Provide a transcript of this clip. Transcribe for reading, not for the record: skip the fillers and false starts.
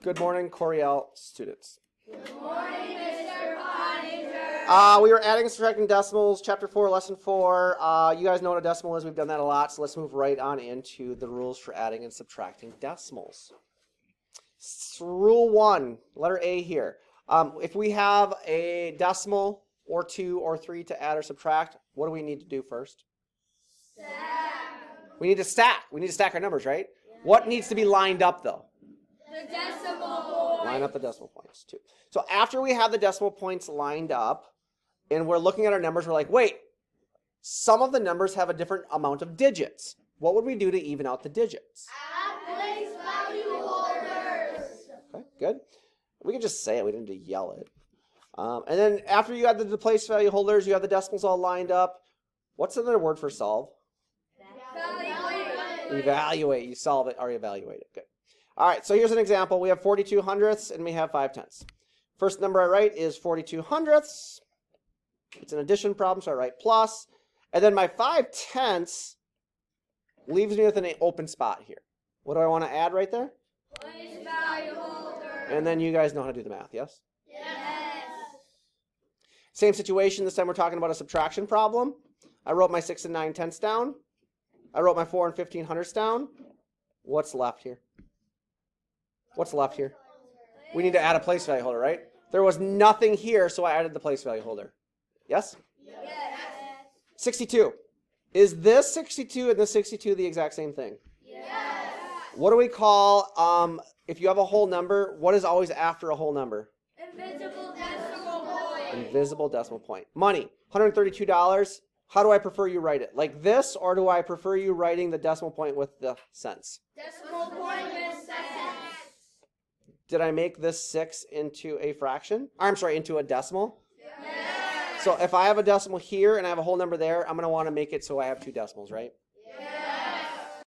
Good morning, Coryell students. Good morning, Mr. Pottinger. We were adding and subtracting decimals, chapter 4, lesson 4. You guys know what a decimal is. We've done that a lot, so let's move right on into the rules for adding and subtracting decimals. Rule 1, letter A here. If we have a decimal or 2 or 3 to add or subtract, what do we need to do first? Stack. We need to stack. We need to stack our numbers, right? What needs to be lined up, though? The decimal point. Line up the decimal points, too. So after we have the decimal points lined up, and we're looking at our numbers, we're like, wait, some of the numbers have a different amount of digits. What would we do to even out the digits? Add place value holders. Okay, good. We can just say it. We don't need to yell it. And then after you add the place value holders, you have the decimals all lined up. What's another word for solve? Evaluate. Evaluate. You solve it or evaluate it. Good. All right, so here's an example. We have 42 hundredths and we have 5 tenths. First number I write is 42 hundredths. It's an addition problem, so I write plus. And then my 5 tenths leaves me with an open spot here. What do I want to add right there? Place value holder. And then you guys know how to do the math, yes? Yes. Same situation. This time we're talking about a subtraction problem. I wrote my 6 and 9 tenths down. I wrote my 4 and 15 hundredths down. What's left here? What's left here? We need to add a place value holder, right? There was nothing here, so I added the place value holder. Yes? Yes. 62. Is this 62 and this 62 the exact same thing? Yes. What do we call, if you have a whole number, what is always after a whole number? Invisible decimal point. Invisible decimal point. Money, $132. How do I prefer you write it? Like this, or do I prefer you writing the decimal point with the cents? Decimal point with cents. Did I make this 6 into a fraction? I'm sorry, into a decimal? Yes. So if I have a decimal here and I have a whole number there, I'm going to want to make it so I have 2 decimals, right?